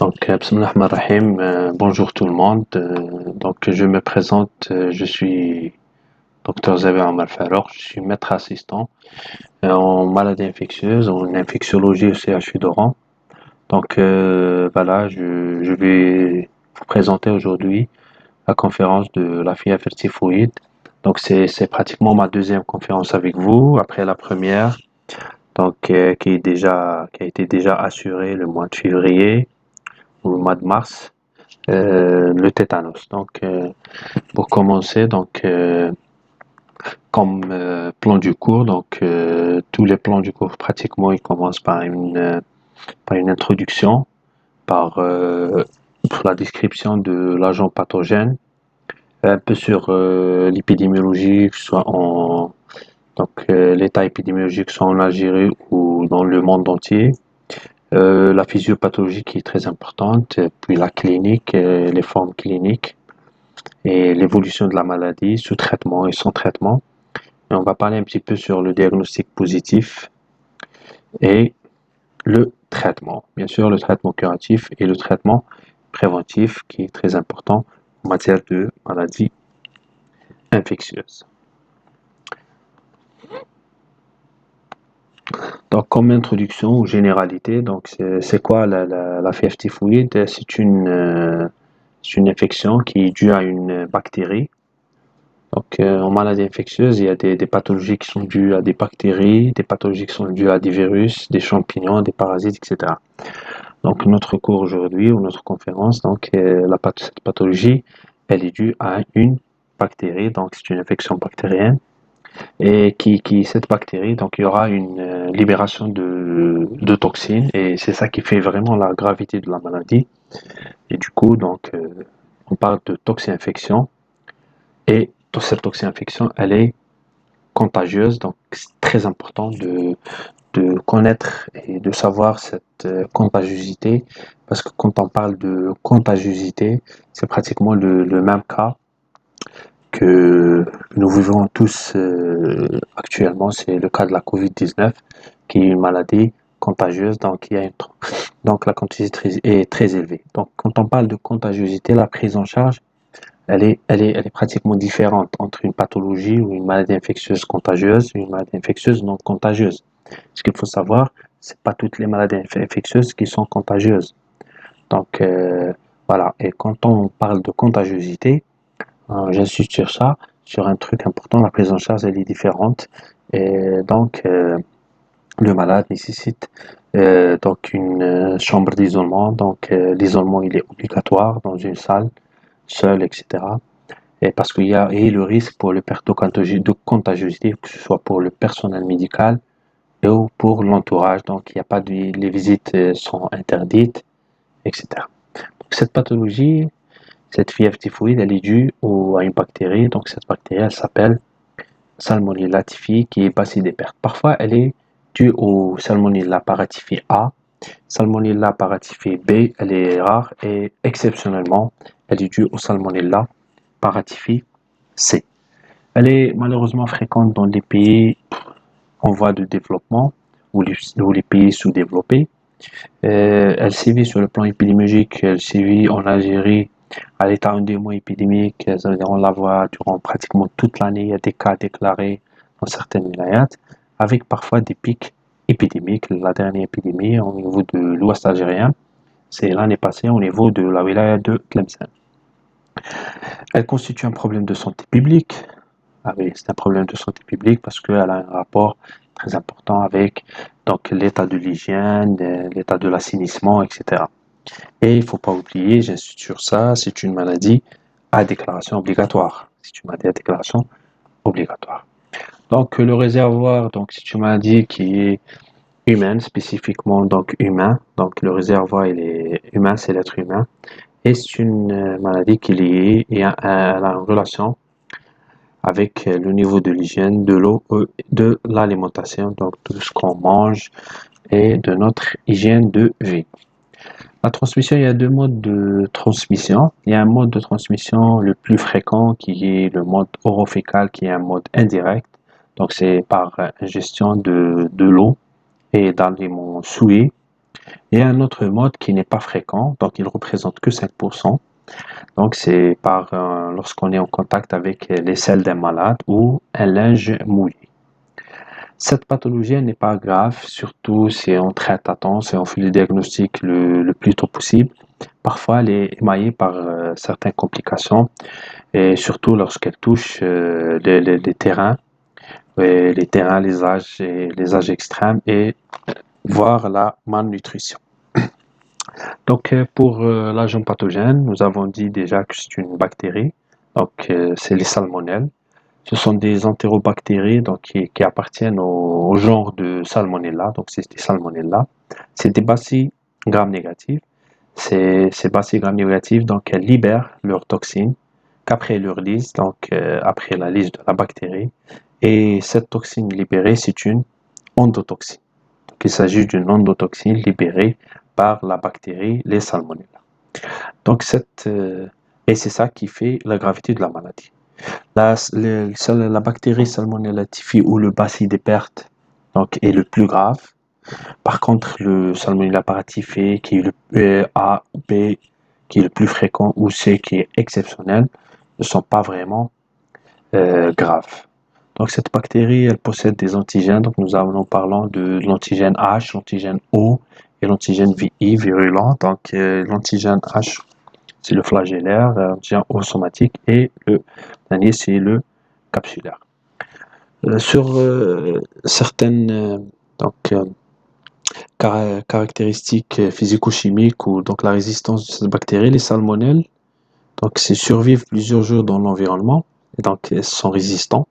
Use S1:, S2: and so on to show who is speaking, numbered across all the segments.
S1: Bismillah ar-Rahman ar-Rahim, bonjour tout le monde. Je me présente, je suis Dr Zabir Omar Farouk, je suis maître assistant en maladies infectieuses, en infectiologie au CHU d'Oran. Je vais vous présenter aujourd'hui la conférence de la fièvre typhoïde. C'est pratiquement ma deuxième conférence avec vous, après la première, qui a été déjà assurée le mois de février ou le mois de mars. Le tétanos. Pour commencer, comme plan du cours, tous les plans du cours pratiquement ils commencent par une introduction, par la description de l'agent pathogène, un peu sur l'épidémiologie, que ce soit l'état épidémiologique, soit en Algérie ou dans le monde entier. La physiopathologie qui est très importante, puis la clinique, les formes cliniques et l'évolution de la maladie sous traitement et sans traitement. Et on va parler un petit peu sur le diagnostic positif et le traitement. Bien sûr, le traitement curatif et le traitement préventif qui est très important en matière de maladies infectieuses. Donc, comme introduction ou généralité, c'est quoi la fièvre typhoïde? C'est une infection qui est due à une bactérie. En maladie infectieuse, il y a des pathologies qui sont dues à des bactéries, des pathologies qui sont dues à des virus, des champignons, des parasites, etc. Donc, notre cours aujourd'hui, ou notre conférence, cette pathologie, elle est due à une bactérie, donc c'est une infection bactérienne. Et cette bactérie, donc il y aura une libération de toxines, et c'est ça qui fait vraiment la gravité de la maladie. Et du coup, on parle de toxi-infection, et cette toxi-infection, elle est contagieuse, donc c'est très important de connaître et de savoir cette contagiosité, parce que quand on parle de contagiosité, c'est pratiquement le même cas que nous vivons tous actuellement, c'est le cas de la Covid-19, qui est une maladie contagieuse, donc la contagiosité est très élevée. Donc quand on parle de contagiosité, la prise en charge, elle est pratiquement différente entre une pathologie ou une maladie infectieuse contagieuse et une maladie infectieuse non contagieuse. Ce qu'il faut savoir, c'est pas toutes les maladies infectieuses qui sont contagieuses. Voilà. Et quand on parle de contagiosité, j'insiste sur ça, sur un truc important, la prise en charge elle est différente. Et le malade nécessite une chambre d'isolement. L'isolement il est obligatoire dans une salle, seul, etc. Et parce qu'il y a le risque pour le perte de contagiosité, que ce soit pour le personnel médical ou pour l'entourage. Donc il n'y a pas les visites sont interdites, etc. Donc, cette pathologie, cette fièvre typhoïde, elle est due à une bactérie. Donc cette bactérie, elle s'appelle Salmonella typhi, qui est bacillodéperte. Parfois, elle est due au Salmonella paratyphi A. Salmonella paratyphi B, elle est rare et exceptionnellement, elle est due au Salmonella paratyphi C. Elle est malheureusement fréquente dans les pays en voie de développement ou les pays sous-développés. Elle sévit sur le plan épidémiologique, elle sévit en Algérie à l'état endémique épidémique, on la voit durant pratiquement toute l'année, il y a des cas déclarés dans certaines wilayats, avec parfois des pics épidémiques. La dernière épidémie au niveau de l'ouest algérien, c'est l'année passée au niveau de la wilaya de Tlemcen. Elle constitue un problème de santé publique. Ah oui, c'est un problème de santé publique parce qu'elle a un rapport très important avec l'état de l'hygiène, l'état de l'assainissement, etc. Et il ne faut pas oublier, j'insiste sur ça, c'est une maladie à déclaration obligatoire. C'est une maladie à déclaration obligatoire. Donc le réservoir, c'est une maladie qui est humaine, spécifiquement humain. Donc le réservoir il est humain, c'est l'être humain. Et c'est une maladie qui est liée et elle a une relation avec le niveau de l'hygiène, de l'eau, de l'alimentation, donc tout ce qu'on mange et de notre hygiène de vie. La transmission, il y a deux modes de transmission. Il y a un mode de transmission le plus fréquent qui est le mode orofécal, qui est un mode indirect. Donc c'est par ingestion de l'eau et d'aliments souillés. Et un autre mode qui n'est pas fréquent, donc il représente que 5%. Donc c'est lorsqu'on est en contact avec les selles d'un malade ou un linge mouillé. Cette pathologie n'est pas grave, surtout si on traite à temps, si on fait le diagnostic le plus tôt possible. Parfois, elle est émaillée par certaines complications, et surtout lorsqu'elle touche les terrains, les âges extrêmes, et voire la malnutrition. Donc, pour l'agent pathogène, nous avons dit déjà que c'est une bactérie, donc c'est les salmonelles. Ce sont des entérobactéries donc, qui appartiennent au genre de Salmonella, donc c'est des Salmonella. C'est des bacilles gram-négatives. Ces bacilles gram-négatives, donc elles libèrent leurs toxines qu'après leur lyse, donc après la lyse de la bactérie. Et cette toxine libérée, c'est une endotoxine. Donc il s'agit d'une endotoxine libérée par la bactérie, les Salmonella. Donc et c'est ça qui fait la gravité de la maladie. La bactérie Salmonella typhi ou le bacille des pertes donc, est le plus grave. Par contre, le Salmonella paratyphé, qui est le A ou B, qui est le plus fréquent, ou C, qui est exceptionnel, ne sont pas vraiment graves. Donc, cette bactérie, elle possède des antigènes. Donc, nous parlons de l'antigène H, l'antigène O et l'antigène VI, virulent. Donc, l'antigène H, c'est le flagellaire, l'antigène O somatique, et le dernier, c'est le capsulaire. Sur certaines caractéristiques physico-chimiques ou donc la résistance de cette bactérie, les salmonelles, donc survivent plusieurs jours dans l'environnement et donc elles sont résistants,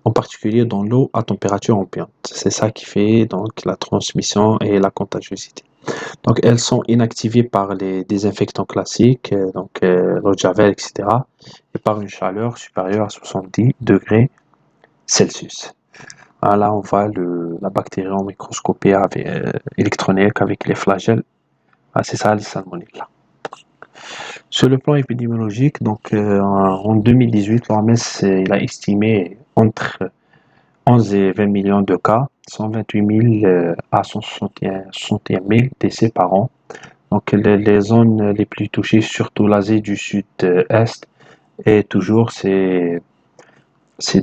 S1: en particulier dans l'eau à température ambiante. C'est ça qui fait donc la transmission et la contagiosité. Donc elles sont inactivées par les désinfectants classiques, donc l'eau de javel, etc., et par une chaleur supérieure à 70 degrés Celsius. Ah, là, on voit la bactérie en microscopie électronique avec les flagelles. Ah, c'est ça, les salmonelles. Sur le plan épidémiologique, donc en 2018, l'OMS il a estimé entre 11 et 20 millions de cas, 128 000 à 161 000 décès par an. Donc les zones les plus touchées, surtout l'Asie du Sud-Est, et toujours c'est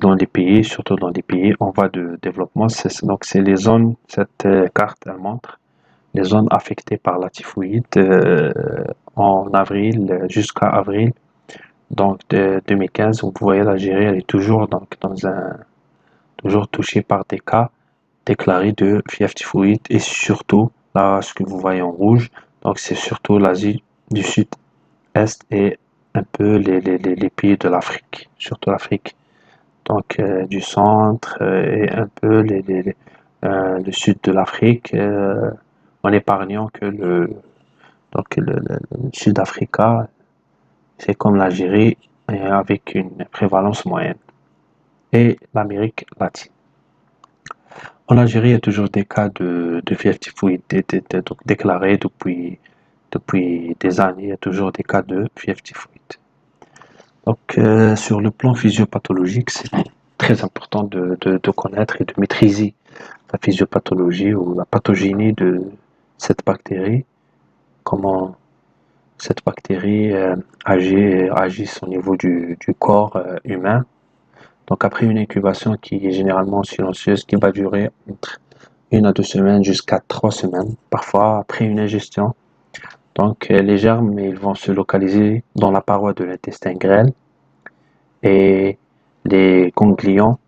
S1: dans les pays, surtout dans les pays en voie de développement. Donc c'est les zones, cette carte elle montre les zones affectées par la typhoïde en avril jusqu'à avril donc de 2015. Vous voyez l'Algérie, elle est toujours donc toujours touchée par des cas déclarés de fièvre typhoïde et surtout là ce que vous voyez en rouge, donc c'est surtout l'Asie du Sud-Est et un peu les pays de l'Afrique, surtout l'Afrique donc du centre et un peu le sud de l'Afrique, en épargnant que le Sud-Africa, c'est comme l'Algérie, avec une prévalence moyenne, et l'Amérique latine. En Algérie, il y a toujours des cas de fièvre typhoïde donc déclarés depuis des années. Il y a toujours des cas de fièvre typhoïde. Donc, sur le plan physiopathologique, c'est très important de connaître et de maîtriser la physiopathologie ou la pathogénie de cette bactérie, comment cette bactérie agit au niveau du corps humain. Donc après une incubation qui est généralement silencieuse, qui va durer entre 1 à 2 semaines jusqu'à 3 semaines, parfois après une ingestion. Donc les germes ils vont se localiser dans la paroi de l'intestin grêle et les ganglions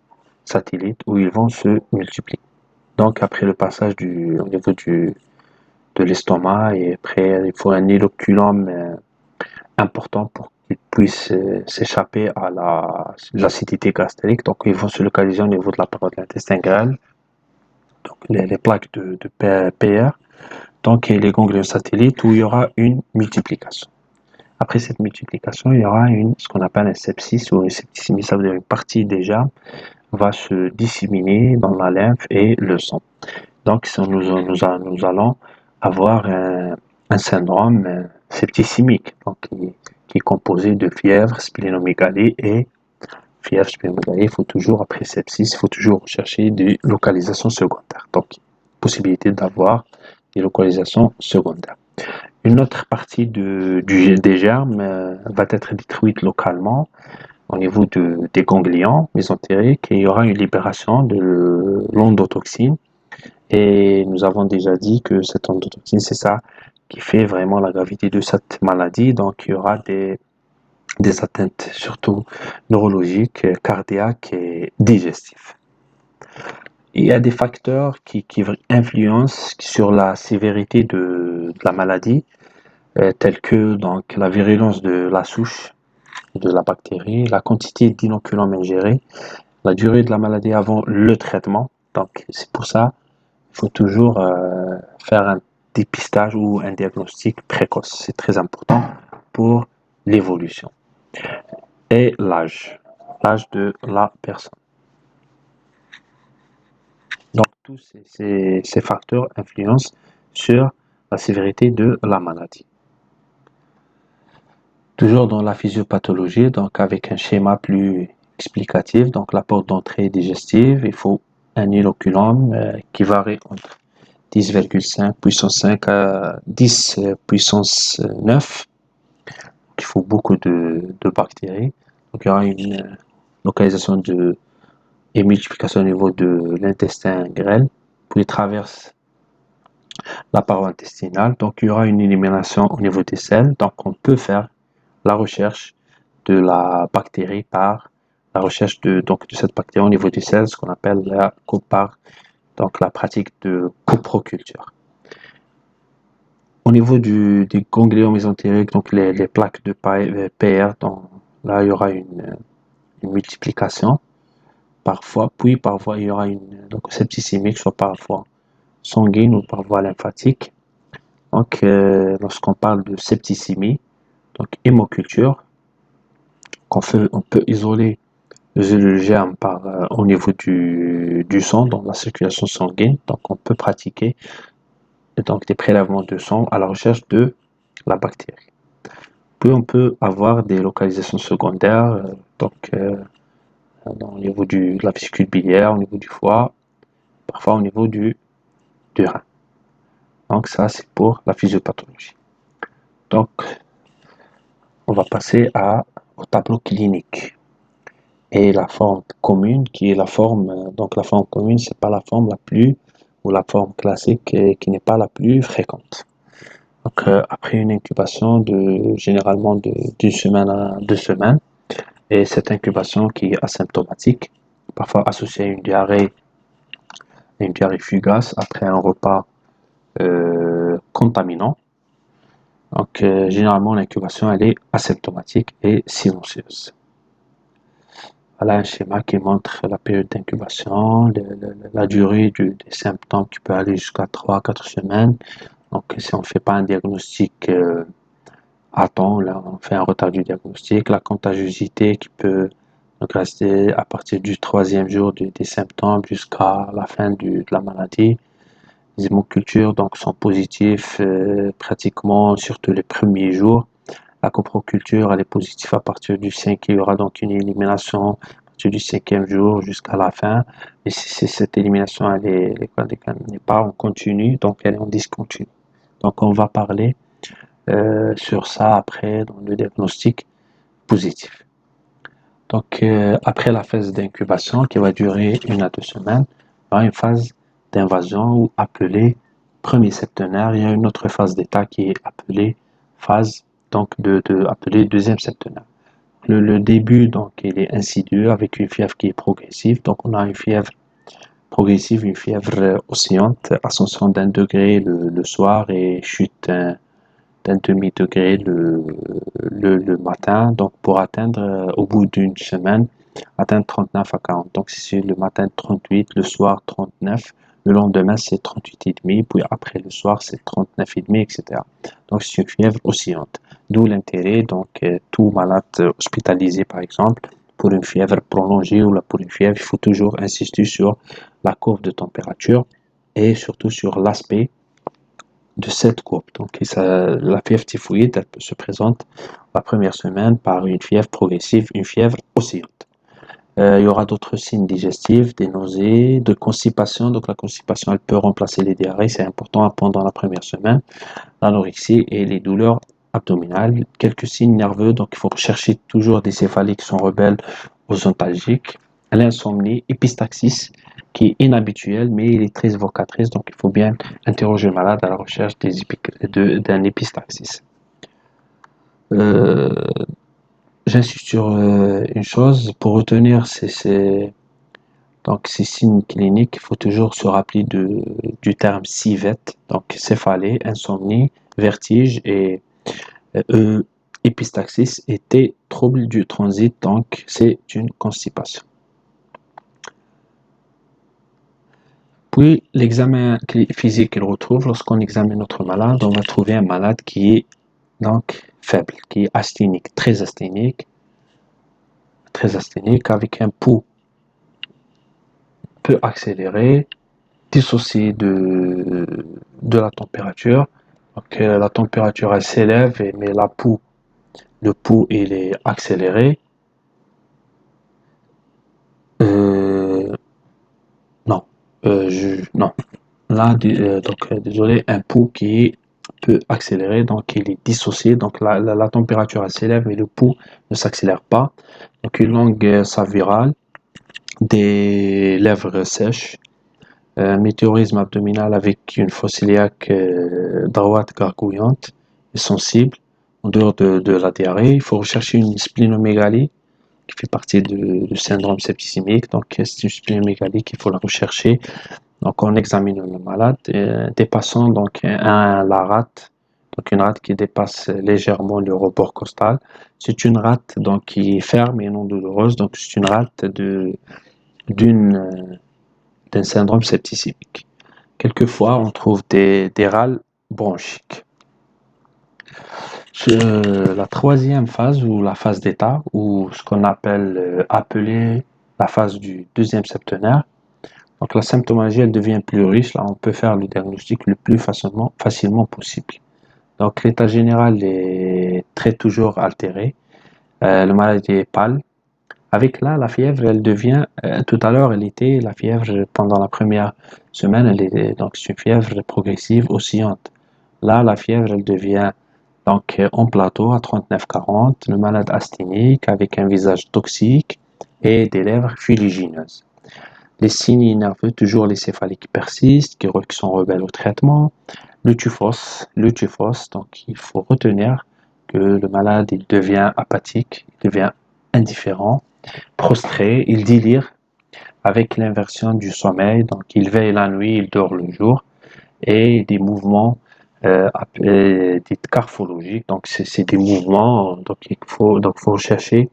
S1: satellites où ils vont se multiplier. Donc après le passage au niveau de l'estomac et après il faut un inoculum important pour qu'ils puissent s'échapper à l'acidité gastrique. Donc ils vont se localiser au niveau de la paroi de l'intestin grêle, donc les plaques de PR, donc et les ganglions satellites où il y aura une multiplication. Après cette multiplication, il y aura ce qu'on appelle un sepsis ou une septicémie, ça veut dire une partie des germes va se disséminer dans la lymphe et le sang. Donc nous allons avoir un syndrome septicémique, donc qui est composé de fièvre, splénomégalie et fièvre, splénomégalie. Il faut toujours, après sepsis, il faut toujours chercher des localisations secondaires. Donc, possibilité d'avoir des localisations secondaires. Une autre partie des germes va être détruite localement au niveau des ganglions mésentériques et il y aura une libération de l'endotoxine. Et nous avons déjà dit que cette endotoxine, c'est ça qui fait vraiment la gravité de cette maladie. Donc, il y aura des atteintes surtout neurologiques, cardiaques et digestives. Il y a des facteurs qui influencent sur la sévérité de la maladie, tels que donc, la virulence de la souche de la bactérie, la quantité d'inoculum ingéré, la durée de la maladie avant le traitement. Donc, c'est pour ça qu'il faut toujours faire un dépistage ou un diagnostic précoce. C'est très important pour l'évolution. Et l'âge de la personne. Donc, tous ces facteurs influencent sur la sévérité de la maladie. Toujours dans la physiopathologie, donc avec un schéma plus explicatif, donc la porte d'entrée digestive, il faut un inoculum qui varie entre 10,5 puissance 5 à 10 puissance 9. Donc, il faut beaucoup de bactéries. Donc, il y aura une localisation et multiplication au niveau de l'intestin grêle, puis il traverse la paroi intestinale. Donc, il y aura une élimination au niveau des selles. Donc, on peut faire la recherche de la bactérie par la recherche de cette bactérie au niveau des selles, ce qu'on appelle la pratique de coproculture. Au niveau des ganglions mésentériques, donc les plaques de PR, donc là il y aura une multiplication parfois, puis parfois il y aura une septicémie, soit parfois sanguine ou par voie lymphatique. Donc lorsqu'on parle de septicémie, donc hémoculture, on peut isoler le germe au niveau du sang, dans la circulation sanguine. Donc on peut pratiquer donc des prélèvements de sang à la recherche de la bactérie. Puis on peut avoir des localisations secondaires, au niveau de la vésicule biliaire, au niveau du foie, parfois au niveau du rein. Donc ça c'est pour la physiopathologie. Donc on va passer au tableau clinique. Et la forme commune, qui est la forme, donc la forme commune, c'est pas la forme la plus, ou la forme classique qui n'est pas la plus fréquente. Donc après une incubation généralement d'une semaine à 2 semaines, et cette incubation qui est asymptomatique, parfois associée à une diarrhée fugace après un repas contaminant. Donc généralement l'incubation elle est asymptomatique et silencieuse. Voilà un schéma qui montre la période d'incubation, la durée des symptômes qui peut aller jusqu'à 3-4 semaines. Donc si on ne fait pas un diagnostic à temps, là on fait un retard du diagnostic, la contagiosité qui peut donc rester à partir du 3e jour des symptômes jusqu'à la fin de la maladie. Les hémocultures donc sont positifs pratiquement surtout les premiers jours. La coproculture elle est positive à partir du 5, il y aura donc une élimination à partir du 5e jour jusqu'à la fin. Et si cette élimination elle n'est pas en continu, donc elle est en discontinu. Donc on va parler sur ça après dans le diagnostic positif. Donc après la phase d'incubation qui va durer 1 à 2 semaines, il y aura une phase d'invasion ou appelée premier septenaire. Il y a une autre phase d'état qui est appelée phase donc appelée deuxième septenaire. Le début donc il est insidieux avec une fièvre qui est progressive. Donc on a une fièvre progressive, une fièvre oscillante, ascension d'1 degré le soir et chute d'un demi-degré le matin, donc pour atteindre au bout d'une semaine, atteindre 39 à 40. Donc c'est le matin 38, le soir 39, le lendemain c'est 38,5, puis après le soir c'est 39,5, etc. Donc c'est une fièvre oscillante. D'où l'intérêt, donc tout malade hospitalisé par exemple, pour une fièvre prolongée ou pour une fièvre, il faut toujours insister sur la courbe de température et surtout sur l'aspect de cette courbe. Donc la fièvre typhoïde elle se présente la première semaine par une fièvre progressive, une fièvre oscillante. Il y aura d'autres signes digestifs, des nausées, de constipation. Donc la constipation, elle peut remplacer les diarrhées, c'est important pendant la première semaine. L'anorexie et les douleurs abdominales. Quelques signes nerveux, donc il faut rechercher toujours des céphalées qui sont rebelles aux antalgiques. L'insomnie, épistaxis, qui est inhabituelle, mais il est très évocatrice, donc il faut bien interroger le malade à la recherche d'un épistaxis. Euh, J'insiste sur une chose, pour retenir donc ces signes cliniques, il faut toujours se rappeler du terme CIVET, donc céphalée, insomnie, vertige et euh, épistaxis était trouble du transit, donc c'est une constipation. Puis l'examen physique qu'il retrouve, lorsqu'on examine notre malade, on va trouver un malade qui est donc faible, qui est asthénique, très asthénique, avec un pouls peu accéléré, dissocié de la température. Donc la température elle s'élève, mais le pouls il est accéléré. Euh, non, non. Là, désolé, un pouls qui est peu accéléré, donc il est dissocié. Donc la température elle s'élève, mais le pouls ne s'accélère pas. Donc une langue savirale, des lèvres sèches, un météorisme abdominal avec une fosse iliaque droite gargouillante et sensible. En dehors de la diarrhée, il faut rechercher une splénomégalie qui fait partie du syndrome septicémique. Donc c'est une splénomégalie qu'il faut la rechercher. Donc on examine le malade, dépassant donc la rate, donc une rate qui dépasse légèrement le rebord costal. C'est une rate donc qui est ferme et non douloureuse. Donc c'est une rate d'une d'un syndrome septicémique. Quelquefois, on trouve des râles bronchiques. La troisième phase, ou la phase d'état, ou ce qu'on appelle appeler la phase du deuxième septenaire, donc la symptomologie, elle devient plus riche. Là, on peut faire le diagnostic le plus facilement possible. Donc l'état général est très toujours altéré. Le malade est pâle. Avec là, la fièvre, elle devient, tout à l'heure, elle était, la fièvre, pendant la première semaine, donc c'est une fièvre progressive oscillante. Là, la fièvre, elle devient donc en plateau à 39-40, le malade asthénique avec un visage toxique et des lèvres fuligineuses. Les signes nerveux, toujours les céphalées qui persistent, qui sont rebelles au traitement. Le typhos, donc il faut retenir que le malade, il devient apathique, il devient indifférent, prostré, il délire avec l'inversion du sommeil, donc il veille la nuit, il dort le jour, et des mouvements dits carphologiques, donc c'est des mouvements, donc faut chercher,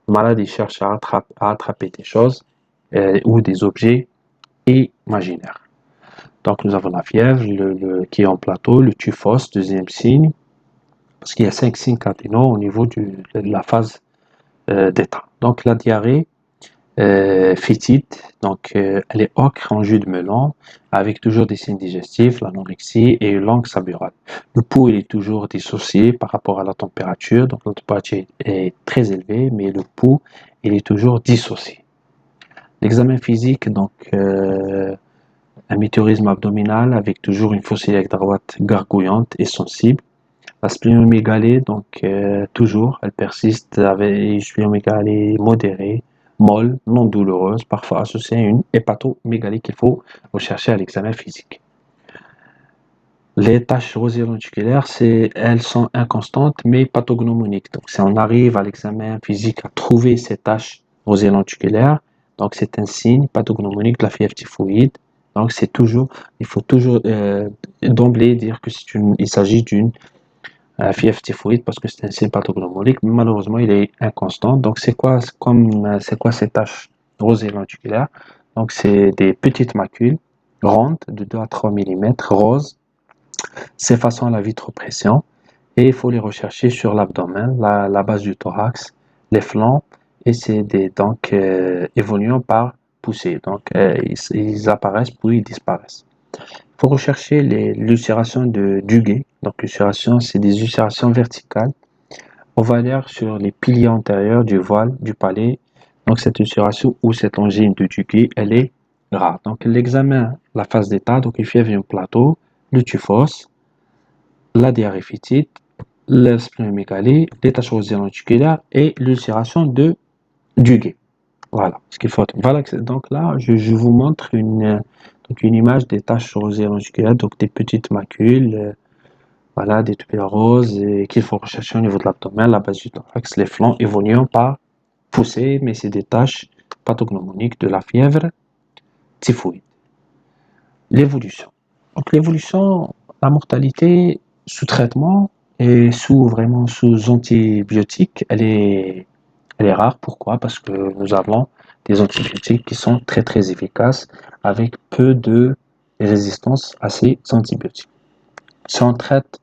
S1: le malade il cherche à attraper des choses ou des objets imaginaires. Donc nous avons la fièvre qui est en plateau, le typhos, deuxième signe, parce qu'il y a 5 signes cardinaux au niveau de la phase d'état. Donc la diarrhée fétide, donc elle est ocre en jus de melon, avec toujours des signes digestifs, l'anorexie et une langue saburale. Le pouls il est toujours dissocié par rapport à la température, donc la température est très élevée, mais le pouls il est toujours dissocié. L'examen physique, donc un météorisme abdominal avec toujours une fosse iliaque droite gargouillante et sensible. La splénomégalie, donc toujours, elle persiste avec une splénomégalie modérée, molle, non douloureuse, parfois associée à une hépatomégalie qu'il faut rechercher à l'examen physique. Les taches rosées lenticulaires, elles sont inconstantes mais pathognomoniques. Donc si on arrive à l'examen physique à trouver ces taches rosées lenticulaires, donc c'est un signe pathognomonique de la fièvre typhoïde. Donc il faut toujours d'emblée dire que il s'agit d'une fièvre typhoïde parce que c'est un signe pathognomonique, mais malheureusement il est inconstant. Donc c'est quoi ces taches rosées lenticulaires? Donc c'est des petites macules rondes de 2 à 3 mm, roses, s'effaçant à la vitropression, et il faut les rechercher sur l'abdomen, la base du thorax, les flancs, et c'est donc évoluant par poussée. Donc ils apparaissent puis ils disparaissent. Il faut rechercher l'ulcération de Duguay. Donc l'ulcération, c'est des ulcérations verticales ovalaires sur les piliers antérieurs du voile du palais Donc cette ulcération ou cette angine de Duguay, elle est rare. Donc l'examen, la phase d'état, donc il fièvre un plateau, le typhos, la diarrhée phytique, la splénomégalie, les taches rosées lenticulaires et l'ulcération de Duguay. Voilà ce qu'il faut. Voilà, donc là, je vous montre donc une image des taches rosées lenticulaires, donc des petites macules, voilà, des tubes roses qu'il faut rechercher au niveau de l'abdomen, la base du thorax, les flancs évoluant par poussée, mais c'est des taches pathognomoniques de la fièvre typhoïde. L'évolution. Donc l'évolution, la mortalité sous traitement et vraiment sous antibiotiques, elle est rare. Pourquoi? Parce que nous avons des antibiotiques qui sont très très efficaces avec peu de résistance à ces antibiotiques. Si on traite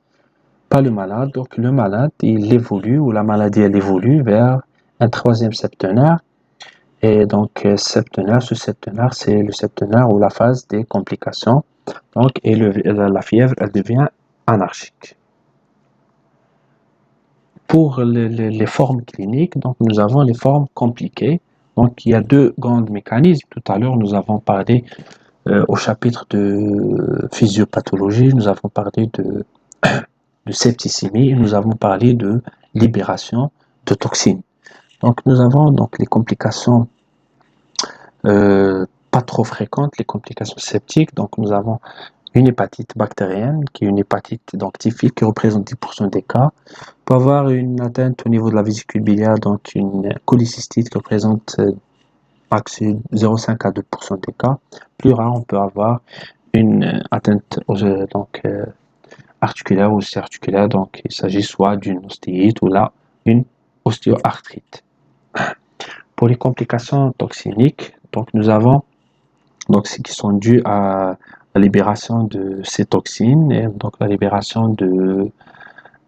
S1: pas le malade, donc le malade il évolue ou la maladie elle évolue vers un troisième septenaire. Et donc septenaire, ce septenaire, c'est le septenaire ou la phase des complications. Donc et la fièvre elle devient anarchique. Pour les formes cliniques, donc nous avons les formes compliquées. Donc il y a deux grands mécanismes. Tout à l'heure, nous avons parlé au chapitre de physiopathologie, nous avons parlé de septicémie et nous avons parlé de libération de toxines. Donc nous avons donc les complications pas trop fréquentes, les complications septiques. Donc nous avons une hépatite bactérienne qui est une hépatite donc typhique qui représente 10% des cas. On peut avoir une atteinte au niveau de la vésicule biliaire, donc une cholécystite qui représente max 0,5 à 2% des cas. Plus rare, on peut avoir une atteinte articulaire ou osteoarticulaire, donc il s'agit soit d'une ostéite ou là une ostéoarthrite. Pour les complications toxiniques, donc nous avons donc ce qui sont dues à la libération de ces toxines et donc la libération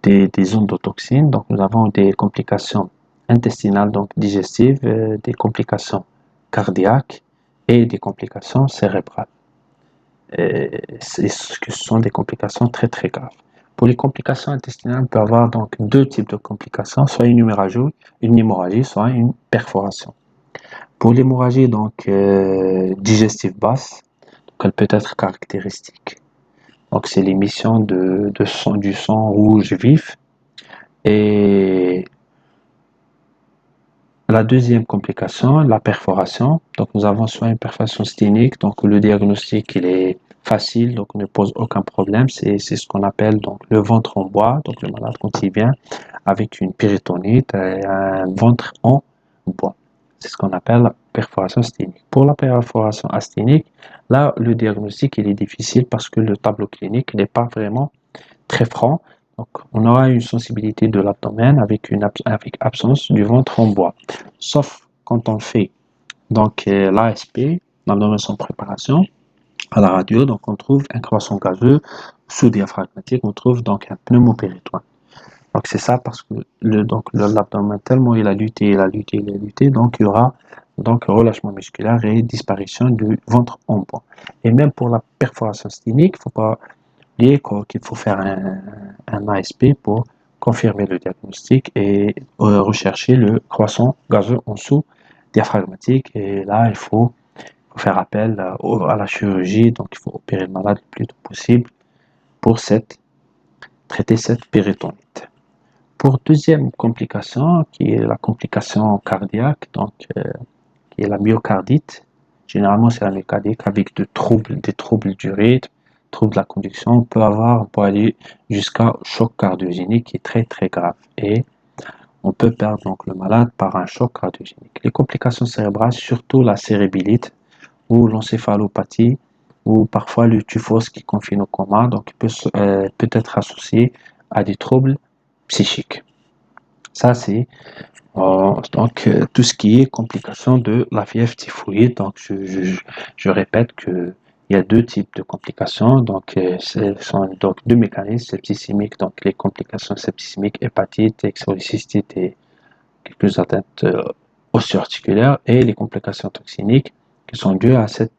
S1: des endotoxines. Donc nous avons des complications intestinales, donc digestives, des complications cardiaques et des complications cérébrales. Ce sont des complications très très graves. Pour les complications intestinales, on peut avoir donc deux types de complications, soit une hémorragie, soit une perforation. Pour l'hémorragie donc digestive basse, donc elle peut être caractéristique. Donc c'est l'émission du sang rouge vif. Et la deuxième complication, la perforation. Donc nous avons soit une perforation sténique, donc le diagnostic il est facile, donc ne pose aucun problème. C'est ce qu'on appelle donc le ventre en bois. Donc le malade quand il vient avec une péritonite, un ventre en bois. C'est ce qu'on appelle la perforation sténique. Pour la perforation asténique, là le diagnostic il est difficile parce que le tableau clinique n'est pas vraiment très franc. Donc, on aura une sensibilité de l'abdomen avec absence du ventre en bois. Sauf quand on fait donc l'ASP, l'abdomen sans préparation, à la radio, donc on trouve un croissant gazeux sous-diaphragmatique, on trouve donc un pneumopéritoine. Donc c'est ça parce que l'abdomen tellement il a lutté, donc il y aura donc relâchement musculaire et disparition du ventre en bois. Et même pour la perforation sténique, il ne faut pas qu'il faut faire un ASP pour confirmer le diagnostic et rechercher le croissant gazeux en dessous diaphragmatique. Et là, il faut faire appel à la chirurgie, donc il faut opérer le malade le plus tôt possible pour traiter cette péritonite. Pour deuxième complication, qui est la complication cardiaque, donc qui est la myocardite. Généralement, c'est la myocardite avec des troubles du rythme, troubles de la conduction. On peut aller jusqu'à choc cardiogénique qui est très très grave et on peut perdre donc le malade par un choc cardiogénique. Les complications cérébrales, surtout la cérébrite ou l'encéphalopathie ou parfois le typhos qui confine au coma, donc peut être associé à des troubles psychiques. Ça, c'est donc tout ce qui est complications de la fièvre typhoïde. Donc je répète que il y a deux types de complications. Donc ce sont donc deux mécanismes septicémiques, donc les complications septicémiques, hépatite, cholécystite et quelques atteintes osseo-articulaires et les complications toxiniques qui sont dues à cette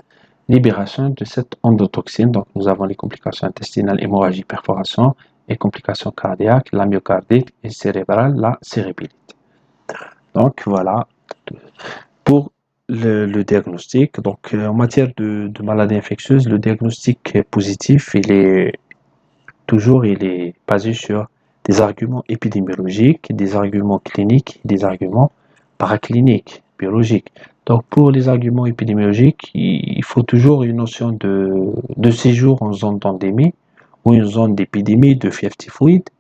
S1: libération de cette endotoxine. Donc nous avons les complications intestinales, hémorragie, perforation et complications cardiaques, la myocardite et cérébrale, la cérébrite. Donc voilà le diagnostic. Donc, en matière de maladies infectieuses, le diagnostic positif, il est basé sur des arguments épidémiologiques, des arguments cliniques, des arguments paracliniques, biologiques. Donc, pour les arguments épidémiologiques, il faut toujours une notion de séjour en zone d'endémie ou une zone d'épidémie de fièvre typhoïde.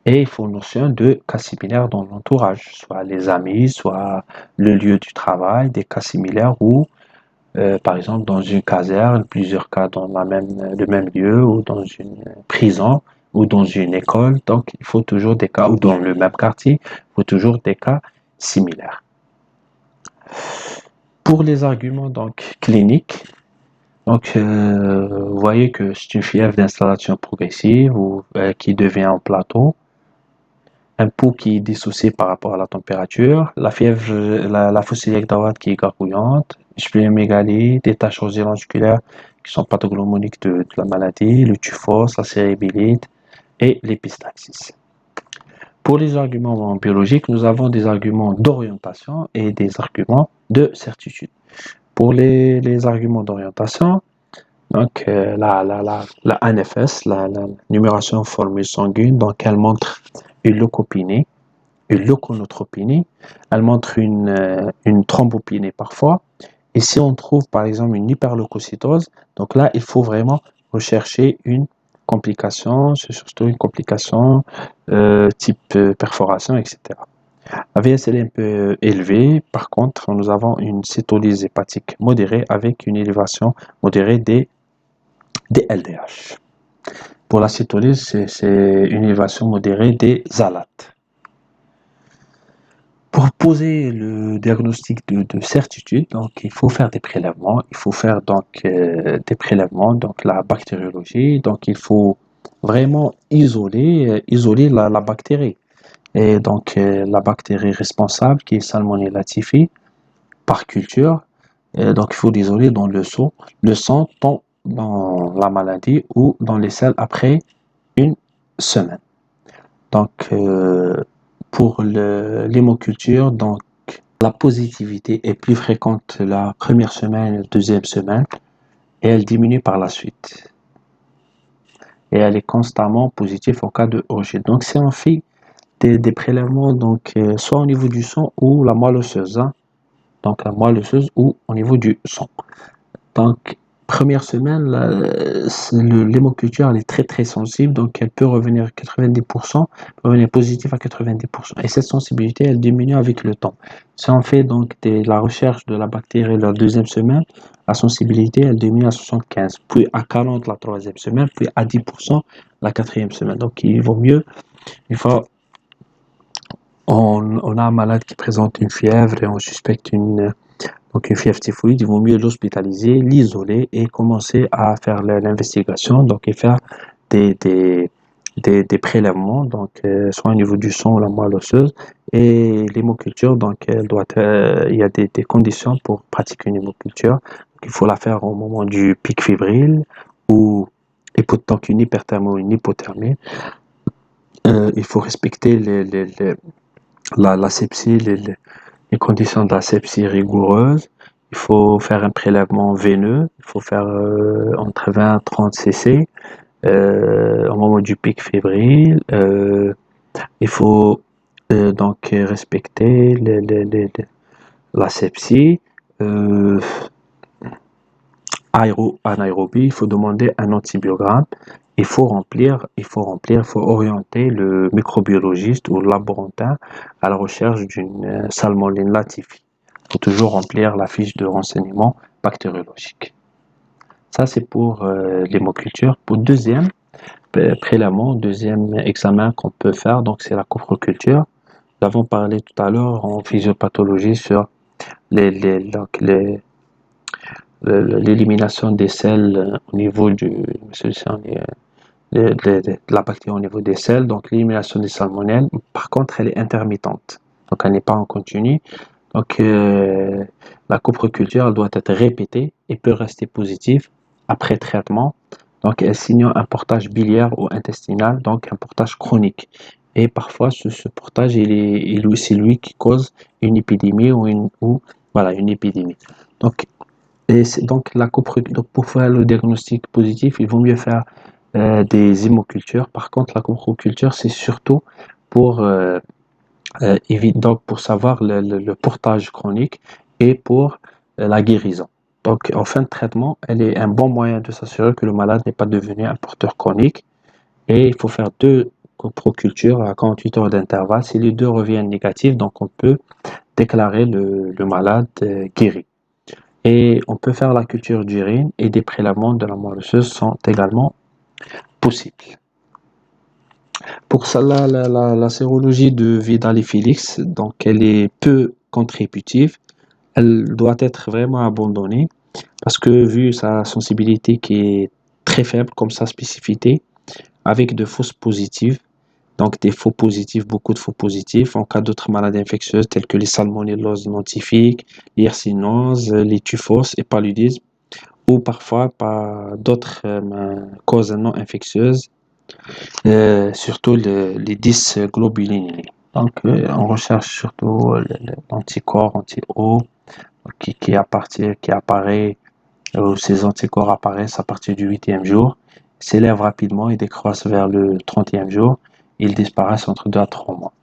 S1: Et il faut une notion de cas similaires dans l'entourage, soit les amis, soit le lieu du travail, des cas similaires où, par exemple, dans une caserne, plusieurs cas dans le même lieu, ou dans une prison, ou dans une école. Donc, il faut toujours des cas, ou dans le même quartier, il faut toujours des cas similaires. Pour les arguments donc cliniques, donc vous voyez que c'est une fièvre d'installation progressive ou qui devient un plateau, un pouls qui est dissocié par rapport à la température, la fièvre, la fosse iliaque qui est gargouillante, splénomégalie, des taches rosées-longiculaires qui sont pathognomoniques de la maladie, le typhos, la cérébrite et l'épistaxis. Pour les arguments biologiques, nous avons des arguments d'orientation et des arguments de certitude. Pour les arguments d'orientation, donc la NFS, la numération formule sanguine, donc elle montre une leucopénie, une leuconeutropénie, elle montre une thrombopénie parfois. Et si on trouve par exemple une hyperleucocytose, donc là il faut vraiment rechercher une complication, c'est surtout une complication type perforation, etc. La VS elle est un peu élevée, par contre nous avons une cytolyse hépatique modérée avec une élévation modérée des LDH. Pour la cytolyse, c'est une élévation modérée des alates. Pour poser le diagnostic de certitude, donc il faut faire des prélèvements. Il faut faire donc des prélèvements, donc la bactériologie. Donc il faut vraiment isoler la bactérie. Et donc la bactérie responsable qui est Salmonella typhi par culture. Donc il faut l'isoler dans le sang dans la maladie ou dans les selles après une semaine. Donc pour l'hémoculture, donc la positivité est plus fréquente la première semaine, la deuxième semaine, et elle diminue par la suite. Et elle est constamment positive en cas de rejet. Donc si on fait des prélèvements, donc soit au niveau du sang ou la moelle osseuse, hein, donc la moelle osseuse ou au niveau du sang. Donc première semaine, l'hémoculture elle est très sensible, donc elle peut revenir à 90%, peut revenir positive à 90%. Et cette sensibilité, elle diminue avec le temps. Si on fait donc la recherche de la bactérie la deuxième semaine, la sensibilité, elle diminue à 75%, puis à 40% la troisième semaine, puis à 10% la quatrième semaine. Donc il vaut mieux, une fois on a un malade qui présente une fièvre et on suspecte une fièvre typhoïde, il vaut mieux l'hospitaliser, l'isoler et commencer à faire l'investigation, donc et faire des prélèvements, donc soit au niveau du sang ou la moelle osseuse, et l'hémoculture, donc il y a des conditions pour pratiquer une hémoculture. Donc, il faut la faire au moment du pic fébrile ou donc une hyperthermie ou une hypothermie. Il faut respecter la sepsie, les conditions de la sepsie rigoureuses. Il faut faire un prélèvement veineux, il faut faire entre 20 et 30 cc au moment du pic fébrile. Il faut donc respecter la sepsie. Anaérobie, il faut demander un antibiogramme. Il faut orienter le microbiologiste ou le laborantin à la recherche d'une Salmonella typhi. Il faut toujours remplir la fiche de renseignement bactériologique. Ça, c'est pour l'hémoculture. Pour deuxième prélèvement, deuxième examen qu'on peut faire, donc c'est la coproculture. Nous avons parlé tout à l'heure en physiopathologie sur l'élimination des selles au niveau de la bactérie au niveau des selles, donc l'élimination des salmonelles. Par contre, elle est intermittente, donc elle n'est pas en continu. Donc la coproculture, elle doit être répétée et peut rester positive après traitement. Donc elle signale un portage biliaire ou intestinal, donc un portage chronique. Et parfois, ce portage, c'est lui qui cause une épidémie ou voilà, une épidémie. Donc, donc donc pour faire le diagnostic positif, il vaut mieux faire des hémocultures. Par contre, la coproculture, c'est surtout pour donc pour savoir le portage chronique et pour la guérison. Donc, en fin de traitement, elle est un bon moyen de s'assurer que le malade n'est pas devenu un porteur chronique. Et il faut faire 2 coprocultures à 48 heures d'intervalle. Si les 2 reviennent négatifs, donc on peut déclarer le malade guéri. Et on peut faire la culture d'urine et des prélèvements de la moelle osseuse sont également possibles. Pour ça, la sérologie de Vidal et Félix, donc elle est peu contributive. Elle doit être vraiment abandonnée parce que vu sa sensibilité qui est très faible comme sa spécificité, avec de fausses positives, donc des faux positifs, beaucoup de faux positifs en cas d'autres maladies infectieuses telles que les salmonelloses nontifiques, l'hircinose, les typhos et paludisme, ou parfois par d'autres causes non infectieuses, surtout les dysglobulinés. Donc, on recherche surtout l'anticorps anti-O qui apparaît, ces anticorps apparaissent à partir du 8e jour, s'élèvent rapidement et décroissent vers le 30e jour. Ils disparaissent entre 2 à 3 mois.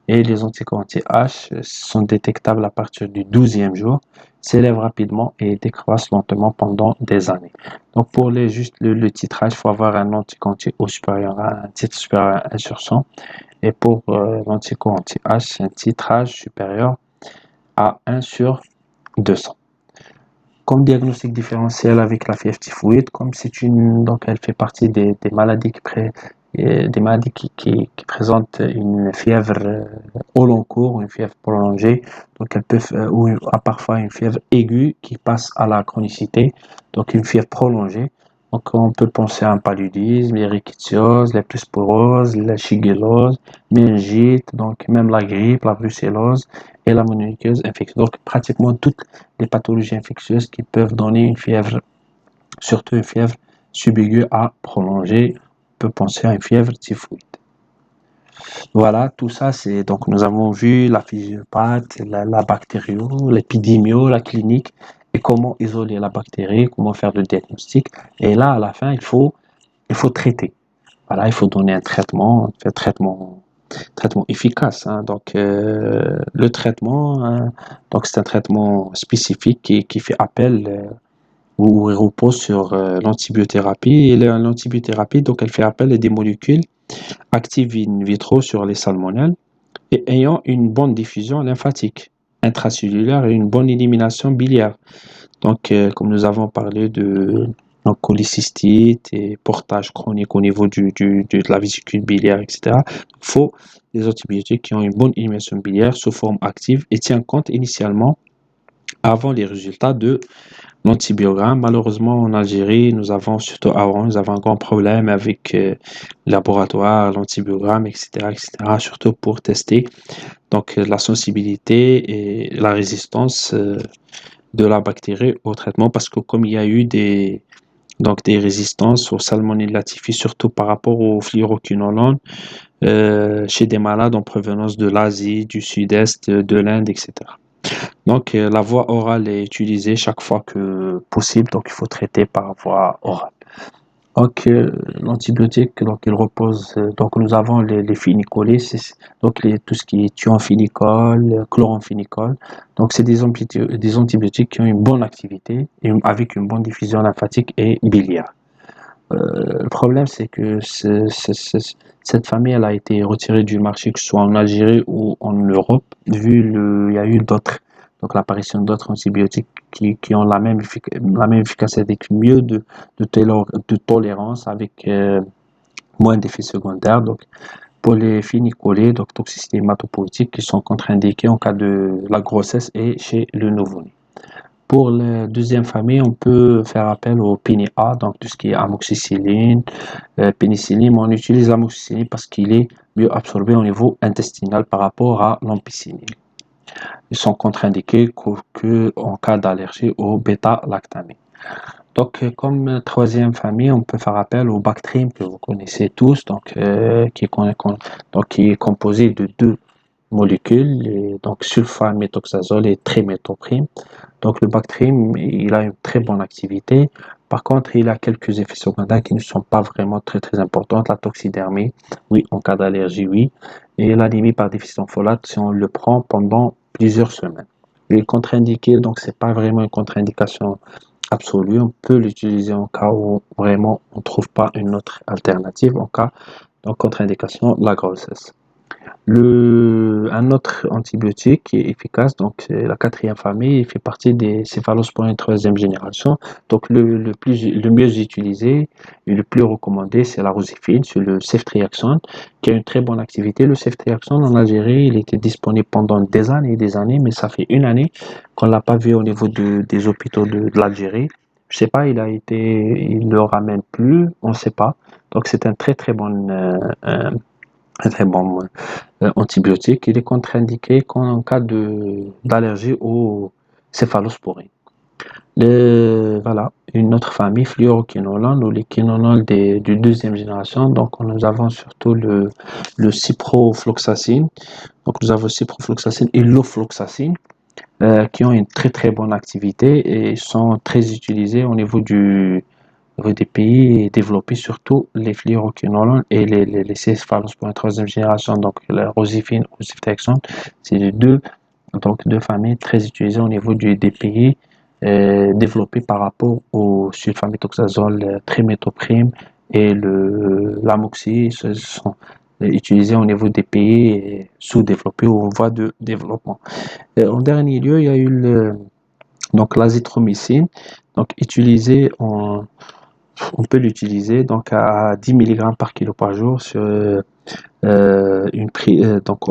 S1: Et les anticorps anti-H sont détectables à partir du 12e jour, s'élèvent rapidement et décroissent lentement pendant des années. Donc pour juste le titrage, il faut avoir un anticorps anti-O supérieur à un titre supérieur à 1 sur 100. Et pour l'anticorps anti-H, un titrage supérieur à 1 sur 200. Comme diagnostic différentiel avec la fièvre typhoïde, comme donc elle fait partie des maladies qui présentent une fièvre au long cours, une fièvre prolongée, donc elles peuvent, ou parfois une fièvre aiguë qui passe à la chronicité, donc une fièvre prolongée. Donc on peut penser à un paludisme, les rickettsioses, les leptosporose, la shigellose, méningite, donc même la grippe, la brucellose et la mononucléose infectieuse. Donc pratiquement toutes les pathologies infectieuses qui peuvent donner une fièvre, surtout une fièvre subaiguë à prolonger. On peut penser à une fièvre typhoïde. Voilà, tout ça, c'est donc nous avons vu la physiopathe, la bactério, l'épidémio, la clinique et comment isoler la bactérie, comment faire le diagnostic. Et là, à la fin, il faut traiter. Voilà, il faut donner un traitement efficace. Hein. Donc, le traitement, hein, donc c'est un traitement spécifique qui fait appel où il repose sur l'antibiothérapie. Et l'antibiothérapie, donc, elle fait appel à des molécules actives in vitro sur les salmonelles et ayant une bonne diffusion lymphatique intracellulaire et une bonne élimination biliaire. Donc, comme nous avons parlé de cholécystite et portage chronique au niveau de la vésicule biliaire, etc., il faut des antibiotiques qui ont une bonne élimination biliaire sous forme active et tient compte initialement avant les résultats de l'antibiogramme. Malheureusement, en Algérie, surtout avant, nous avons un grand problème avec le laboratoire, l'antibiogramme, etc., etc., surtout pour tester donc, la sensibilité et la résistance de la bactérie au traitement parce que comme il y a eu des résistances aux Salmonella typhi, surtout par rapport au fluoroquinolone chez des malades en provenance de l'Asie, du Sud-Est, de l'Inde, etc. Donc la voie orale est utilisée chaque fois que possible, donc il faut traiter par voie orale. Donc l'antibiotique, donc il repose, donc nous avons les phénicolés, donc tout ce qui est thionphénicol, chloramphénicol. Donc c'est des antibiotiques qui ont une bonne activité et avec une bonne diffusion lymphatique et biliaire. Le problème c'est que cette famille elle a été retirée du marché, que ce soit en Algérie ou en Europe, il y a eu donc l'apparition d'autres antibiotiques qui ont la même efficacité avec mieux de tolérance, avec moins d'effets secondaires. Donc, pour les phénicolés, donc toxicité hématopoïétique qui sont contre-indiqués en cas de la grossesse et chez le nouveau-né. Pour la deuxième famille, on peut faire appel au PNA, donc tout ce qui est amoxicilline, pénicilline, mais on utilise l'amoxicilline parce qu'il est mieux absorbé au niveau intestinal par rapport à l'ampicilline. Ils sont contre-indiqués qu'en cas d'allergie au bêta-lactamine. Donc, comme troisième famille, on peut faire appel au Bactrim que vous connaissez tous, donc, qui est composé de deux molécules, et donc sulfaméthoxazole et trimethoprim. Donc le Bactrim, il a une très bonne activité. Par contre, il a quelques effets secondaires qui ne sont pas vraiment très très importants. La toxidermie, oui, en cas d'allergie, oui. Et l'anémie par déficit en folate, si on le prend pendant plusieurs semaines. Il est contre-indiqué, donc c'est pas vraiment une contre-indication absolue. On peut l'utiliser en cas où vraiment on ne trouve pas une autre alternative, en cas de contre-indication, la grossesse. Un autre antibiotique qui est efficace, donc c'est la quatrième famille, il fait partie des céphalosporins de troisième génération. Donc le mieux utilisé et le plus recommandé, c'est la rosifine, c'est le ceftriaxone, qui a une très bonne activité. Le ceftriaxone en Algérie, il était disponible pendant des années et des années, mais ça fait une année qu'on l'a pas vu au niveau des hôpitaux de l'Algérie. Je sais pas, il le ramène plus, on ne sait pas. Donc c'est un très bon antibiotique. Il est contre-indiqué en cas d'allergie aux céphalosporines. Voilà, une autre famille, fluoroquinolone ou les quinolones du deuxième génération. Donc, nous avons surtout le ciprofloxacine. Donc, nous avons ciprofloxacine et l'ofloxacine qui ont une très très bonne activité et sont très utilisés des pays développés, surtout les fluoroquinolones et les céphalosporins de troisième génération, donc la rosifine ou ceftriaxone, c'est deux familles très utilisées au niveau des pays développés par rapport au sulfaméthoxazole, trimethoprim et l'amoxy, ce sont utilisés au niveau des pays sous-développés ou en voie de développement. En dernier lieu, il y a eu donc l'azithromycine, donc utilisé on peut l'utiliser donc à 10 mg par kilo par jour sur donc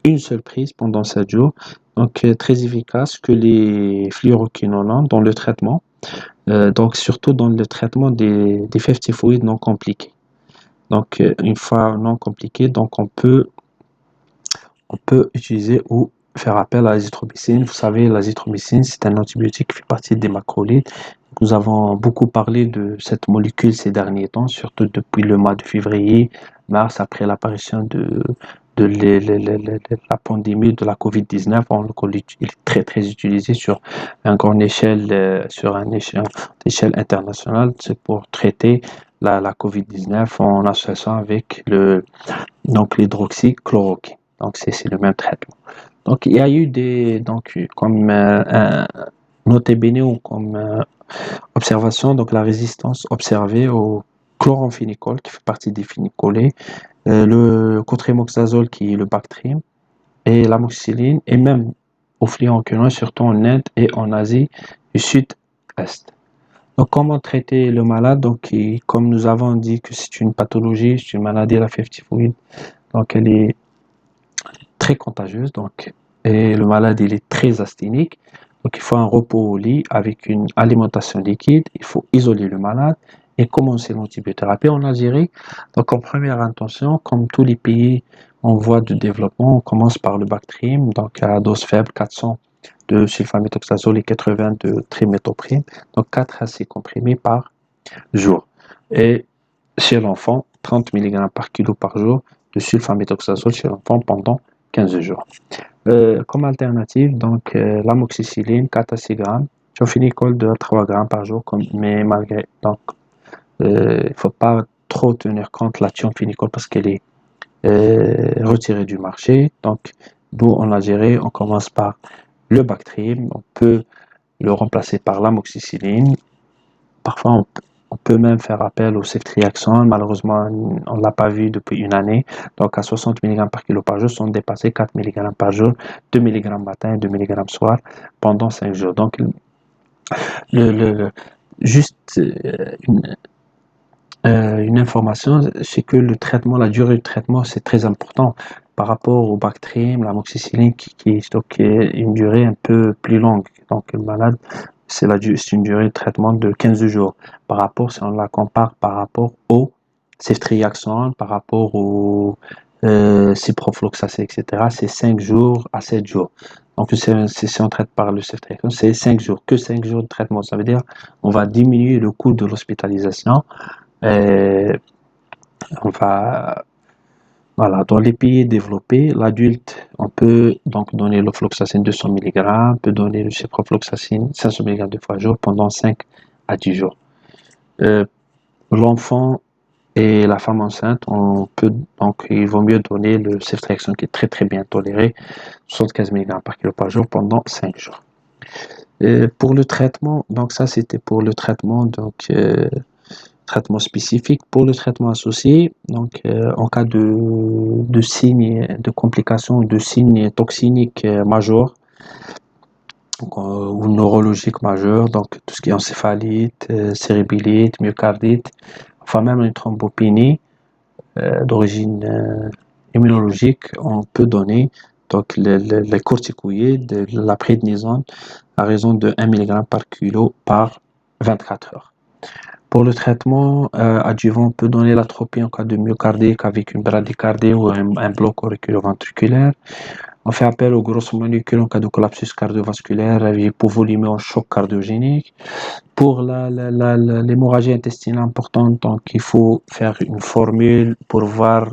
S1: une seule prise pendant 7 jours. Donc très efficace que les fluoroquinolones dans le traitement, donc surtout dans le traitement des fèves typhoïdes non compliquées. Donc une fois non compliquées, donc on peut utiliser ou faire appel à l'azithromycine. Vous savez, l'azithromycine, c'est un antibiotique qui fait partie des macrolides. Nous avons beaucoup parlé de cette molécule ces derniers temps, surtout depuis le mois de février, mars, après l'apparition de la pandémie de la COVID-19. Il est très très utilisé sur une grande échelle, échelle internationale. C'est pour traiter la COVID-19 en association avec donc l'hydroxychloroquine. Donc c'est le même traitement. Donc il y a eu comme noté bene ou comme observation, donc la résistance observée au chloramphénicol qui fait partie des phénicolés, le cotrimoxazole qui est le Bactrim et l'amoxicilline et même au fluoroquinolone, surtout en Inde et en Asie du Sud-Est. Donc comment traiter le malade? Donc comme nous avons dit que c'est une pathologie, c'est une maladie, la fièvre typhoïde, donc elle est très contagieuse, donc, et le malade il est très asthénique, donc il faut un repos au lit avec une alimentation liquide, il faut isoler le malade et commencer l'antibiothérapie en Algérie. Donc en première intention, comme tous les pays en voie de développement, on commence par le Bactrim, donc à dose faible, 400 de sulfaméthoxazole et 80 de trimethoprim, donc 4 à 6 comprimés par jour. Et chez l'enfant, 30 mg par kilo par jour de sulfaméthoxazole chez l'enfant pendant 15 jours. Comme alternative, donc l'amoxicilline 4 à 6 grammes, thiophénicol 2 à 3 grammes par jour, mais malgré, donc il ne faut pas trop tenir compte de la thiophénicol parce qu'elle est retirée du marché. Donc nous en Algérie, on commence par le Bactrim, on peut le remplacer par l'amoxicilline. Parfois on peut même faire appel au ceftriaxone. Malheureusement, on ne l'a pas vu depuis une année. Donc, à 60 mg par kilo par jour, sont dépassés 4 mg par jour, 2 mg matin et 2 mg soir pendant 5 jours. Donc, le, le, juste une information, c'est que le traitement, la durée de traitement, c'est très important par rapport au Bactrim, l'amoxicilline qui est une durée un peu plus longue. Donc, le malade c'est une durée de traitement de 15 jours. Par rapport, si on la compare par rapport au ceftriaxone, par rapport au ciprofloxacin, etc., c'est 5 jours à 7 jours. Donc, si on traite par le ceftriaxone, c'est 5 jours, que 5 jours de traitement. Ça veut dire on va diminuer le coût de l'hospitalisation. On va, voilà, dans les pays développés, l'adulte On peut donc donner l'ofloxacine 200 mg, on peut donner le ciprofloxacine 500 mg 2 fois jour pendant 5 à 10 jours. L'enfant et la femme enceinte, donc il vaut mieux donner le ceftriaxone qui est très très bien toléré, 75 mg par kilo par jour pendant 5 jours. Pour le traitement, donc ça c'était pour le traitement, donc traitement spécifique. Pour le traitement associé, donc en cas de signes, de complications, de signes toxiniques majeurs, ou neurologiques majeurs, donc tout ce qui est encéphalite, cérébrite, myocardite, enfin même une thrombopénie d'origine immunologique, on peut donner donc les corticoïdes, la prédnisone à raison de 1 mg par kilo par 24 heures. Pour le traitement adjuvant, on peut donner l'atropine en cas de myocardique avec une bradycardie ou un bloc auriculo-ventriculaire. On fait appel aux grosses molécules en cas de collapsus cardiovasculaire hypovolémie en choc cardiogénique. Pour l'hémorragie intestinale importante, donc il faut faire une formule pour voir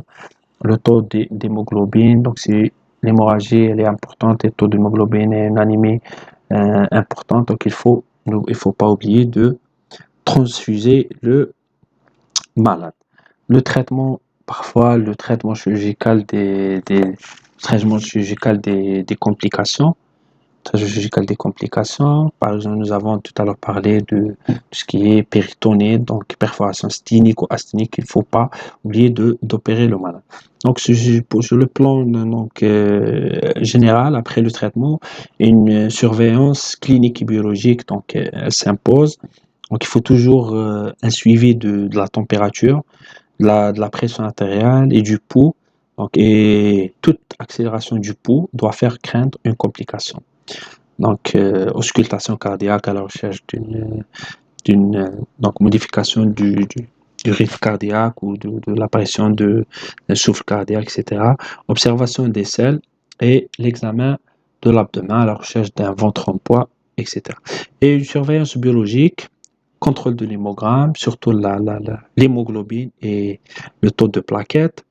S1: le taux d'hémoglobine. Donc si l'hémorragie elle est importante et le taux d'hémoglobine est une anémie importante, donc il faut pas oublier de transfuser le malade. Le traitement, parfois le traitement chirurgical des complications. Par exemple, nous avons tout à l'heure parlé de tout ce qui est péritonée, donc perforation sténique ou asthénique. Il ne faut pas oublier d'opérer le malade. Donc, sur le plan donc, général, après le traitement, une surveillance clinique et biologique donc, elle s'impose. Donc, il faut toujours un suivi de la température, de la pression artérielle et du pouls. Donc, et toute accélération du pouls doit faire craindre une complication. Donc, auscultation cardiaque à la recherche d'une donc modification du rythme cardiaque ou de l'apparition d'un souffle cardiaque, etc. Observation des selles et l'examen de l'abdomen à la recherche d'un ventre en poids, etc. Et une surveillance biologique, contrôle de l'hémogramme, surtout l'hémoglobine et le taux de plaquettes.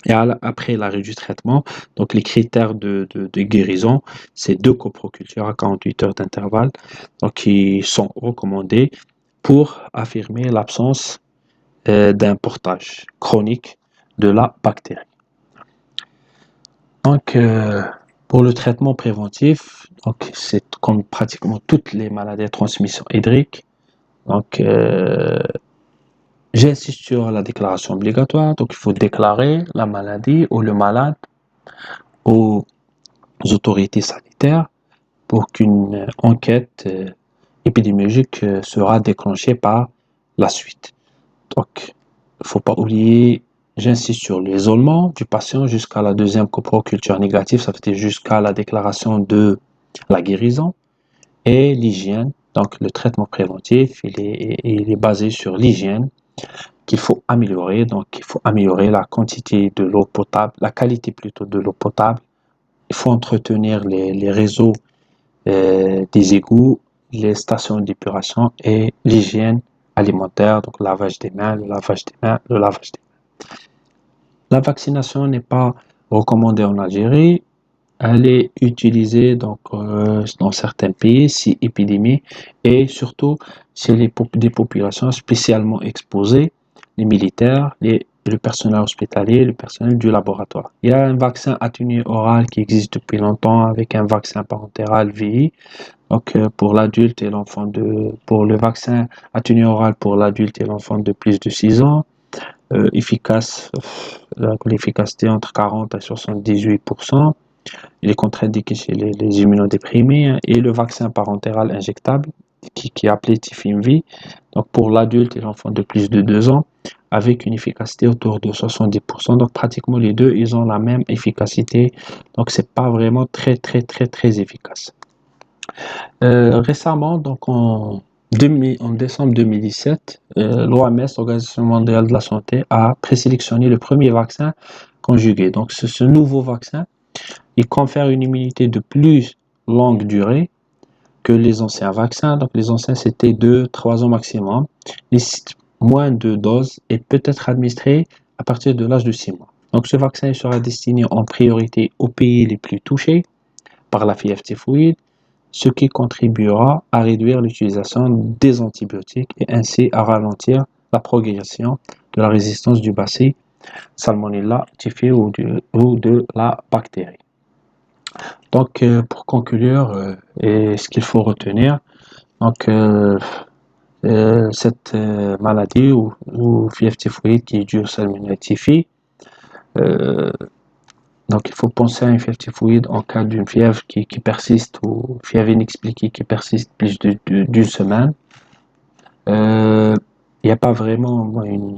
S1: Et après l'arrêt du traitement, donc les critères de guérison, c'est 2 coprocultures à 48 heures d'intervalle, donc qui sont recommandés pour affirmer l'absence d'un portage chronique de la bactérie. Donc, pour le traitement préventif, donc c'est comme pratiquement toutes les maladies à transmission hydrique. Donc, j'insiste sur la déclaration obligatoire. Donc, il faut déclarer la maladie ou le malade aux autorités sanitaires pour qu'une enquête épidémiologique sera déclenchée par la suite. Donc, il ne faut pas oublier, j'insiste sur l'isolement du patient jusqu'à la deuxième coproculture négative, ça veut dire jusqu'à la déclaration de la guérison, et l'hygiène. Donc, le traitement préventif, il est basé sur l'hygiène qu'il faut améliorer. Donc, il faut améliorer la quantité de l'eau potable, la qualité plutôt de l'eau potable. Il faut entretenir les réseaux des égouts, les stations d'épuration et l'hygiène alimentaire, donc lavage des mains, le lavage des mains. La vaccination n'est pas recommandée en Algérie. Elle est utilisée donc, dans certains pays, si épidémie, et surtout chez des populations spécialement exposées, les militaires, le personnel hospitalier, le personnel du laboratoire. Il y a un vaccin atténué oral qui existe depuis longtemps avec un vaccin parentéral VI. Donc, pour l'adulte et l'enfant pour le vaccin atténué oral pour l'adulte et l'enfant de plus de 6 ans, efficace, l'efficacité entre 40 à 78%. Il est contre-indiqué chez les immunodéprimés, hein, et le vaccin parentéral injectable qui est appelé Tifimvi, donc pour l'adulte et l'enfant de plus de 2 ans, avec une efficacité autour de 70%. Donc pratiquement les deux, ils ont la même efficacité. Donc c'est pas vraiment très efficace. Récemment, donc en décembre 2017, l'OMS, l'Organisation mondiale de la santé, a présélectionné le premier vaccin conjugué. Donc ce nouveau vaccin, il confère une immunité de plus longue durée que les anciens vaccins. Donc les anciens c'était 2-3 ans maximum. Les moins de doses et peut être administré à partir de l'âge de 6 mois. Donc ce vaccin sera destiné en priorité aux pays les plus touchés par la fièvre typhoïde, ce qui contribuera à réduire l'utilisation des antibiotiques et ainsi à ralentir la progression de la résistance du bacille Salmonella typhi ou de la bactérie. Donc pour conclure, et ce qu'il faut retenir, donc cette maladie ou fièvre typhoïde qui est due au Salmonella typhi, euh, donc il faut penser à une fièvre typhoïde en cas d'une fièvre qui persiste ou fièvre inexpliquée qui persiste plus d'une semaine. Il n'y a pas vraiment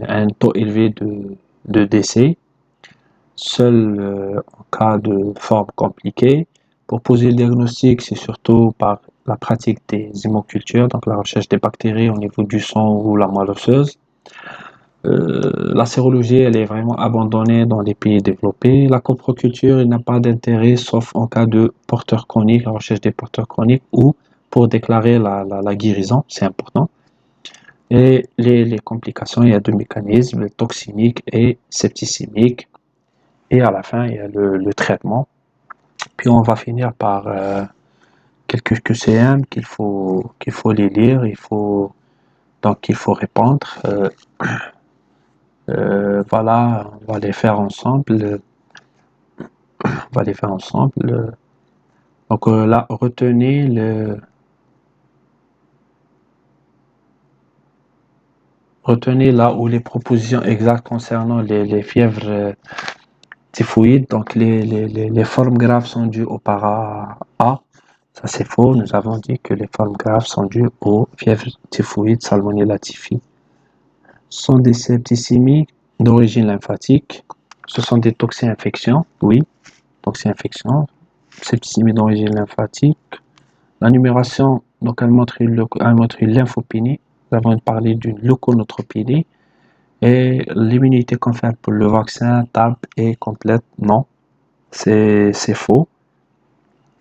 S1: un taux élevé de décès, seul en cas de forme compliquée. Pour poser le diagnostic, c'est surtout par la pratique des hémocultures, donc la recherche des bactéries au niveau du sang ou la moelle osseuse. La sérologie, elle est vraiment abandonnée dans les pays développés. La coproculture, il n'a pas d'intérêt sauf en cas de porteurs chroniques, la recherche des porteurs chroniques ou pour déclarer la guérison, c'est important. Et les complications, il y a deux mécanismes, toximiques et septicémiques. Et à la fin, il y a le traitement. Puis on va finir par quelques QCM qu'il faut les lire, il faut répondre. Voilà, on va les faire ensemble. On va les faire ensemble. Donc là, retenez là où les propositions exactes concernant les fièvres typhoïdes. Donc les formes graves sont dues au para A. Ça c'est faux. Nous avons dit que les formes graves sont dues aux fièvres typhoïdes Salmonella typhi. Ce sont des septicémies d'origine lymphatique. Ce sont des toxi-infections. Oui, toxi-infections. Septicémie d'origine lymphatique. La numération, donc elle montre une lymphopénie. Nous avons parlé d'une leuconeutropénie. Et l'immunité conférée pour le vaccin TAB est complète. Non, c'est faux.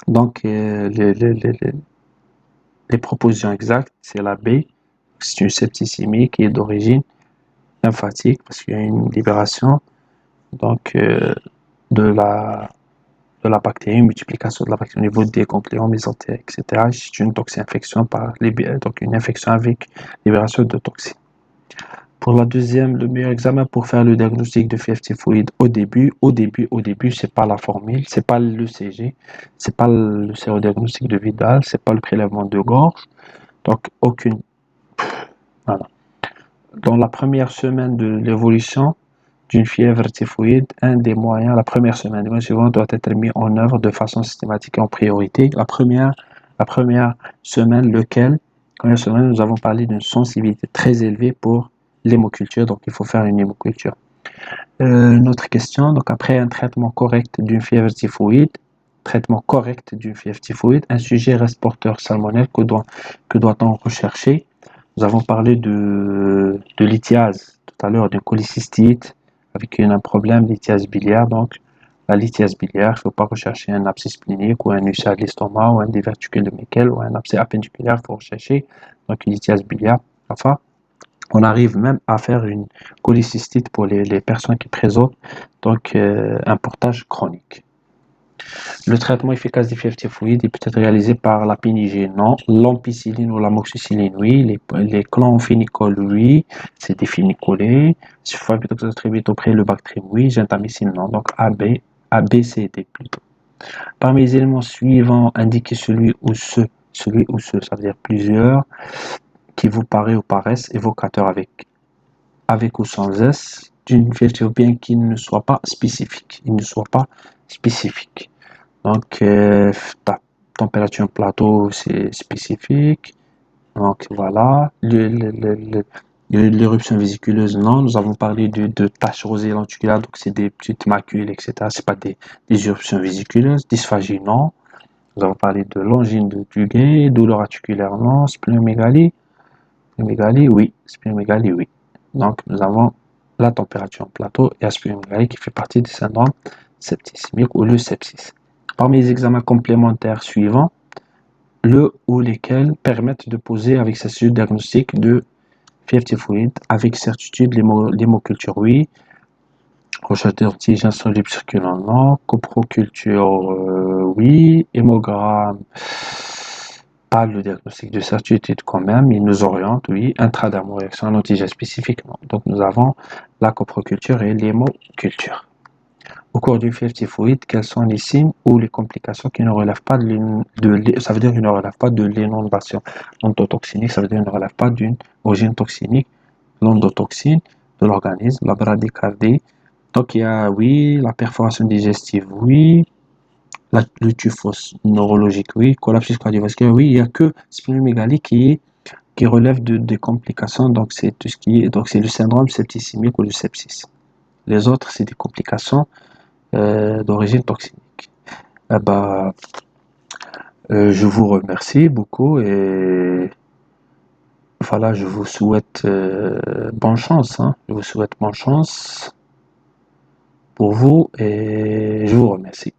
S1: Donc, les propositions exactes, c'est la B. C'est une septicémie qui est d'origine lymphatique parce qu'il y a une libération donc, de la bactérie, une multiplication de la bactérie au niveau des compléments mésentériques, etc. C'est une toxi-infection donc une infection avec libération de toxines. Pour la deuxième, le meilleur examen pour faire le diagnostic de fièvre typhoïde au début, c'est pas la formule, c'est pas l'ECG, c'est pas le sérodiagnostic de Vidal, c'est pas le prélèvement de gorge. Donc, aucune. Voilà. Dans la première semaine de l'évolution d'une fièvre typhoïde, la première semaine, les mois suivants doit être mis en œuvre de façon systématique et en priorité. La première semaine, première semaine, nous avons parlé d'une sensibilité très élevée pour l'hémoculture, donc il faut faire une hémoculture. Une autre question, donc après un traitement correct d'une fièvre typhoïde, un sujet reste porteur salmonelle, que doit-on rechercher? Nous avons parlé de lithiase tout à l'heure, d'une cholécystite avec un problème de lithiase biliaire, donc la lithiase biliaire, il ne faut pas rechercher un abscesse splénique ou un ulcère de l'estomac ou un diverticule de Meckel ou un abcès appendiculaire, il faut rechercher donc une lithiase biliaire. Enfin, on arrive même à faire une cholécystite pour les personnes qui présentent donc un portage chronique. Le traitement efficace des fièvres typhoïdes est peut-être réalisé par la pénicilline, non. L'ampicilline ou l'amoxicilline, oui. Les chloramphénicol, oui. C'est déphinicolé. Sulfapitoxatributoprim, le Bactrim, oui. Gentamicine, non. Donc A, B, C, D plutôt. Parmi les éléments suivants, indiquez celui ou ce, ça veut dire plusieurs, qui vous paraît ou paraissent évocateurs avec ou sans S, d'une fièvre bien qu'il ne soit pas spécifique. Donc, température plateau, c'est spécifique. Donc, voilà. L'éruption vésiculeuse, non. Nous avons parlé de taches rosées lenticulaires, donc c'est des petites macules, etc. C'est pas des éruptions vésiculeuses. Dysphagie, non. Nous avons parlé de l'angine de Duguay, douleur articulaire, non. Splénomégalie, oui. Splénomégalie, oui. Donc, nous avons la température plateau et la splénomégalie qui fait partie du syndrome septicémique ou le sepsis. Parmi les examens complémentaires suivants, le ou lesquels permettent de poser avec certitude diagnostic de fièvre typhoïde avec certitude l'hémoculture, oui. Recherche d'antigènes solubles circulant, non. Coproculture, oui. Hémogramme, pas le diagnostic de certitude quand même. Il nous oriente, oui. Intradermoréaction, un antigène spécifiquement. Donc nous avons la coproculture et l'hémoculture. Au cours du fief typhoïde, quels sont les signes ou les complications qui ne relèvent pas ça veut dire qu'ils ne relèvent pas de l'inondation ontotoxinique, ça veut dire qu'ils ne relèvent pas d'une origine toxinique, l'endotoxine de l'organisme, la bradycardie. Donc il y a, oui, la perforation digestive, oui, le typhus neurologique, oui, collapsus cardiovasculaire, oui, il n'y a que splénomégalie qui relève des complications, donc c'est tout ce qui est, donc c'est le syndrome septicémique ou le sepsis. Les autres, c'est des complications d'origine toxinique. Eh ben, je vous remercie beaucoup et voilà, je vous souhaite bonne chance, hein. Je vous souhaite bonne chance pour vous et je vous remercie.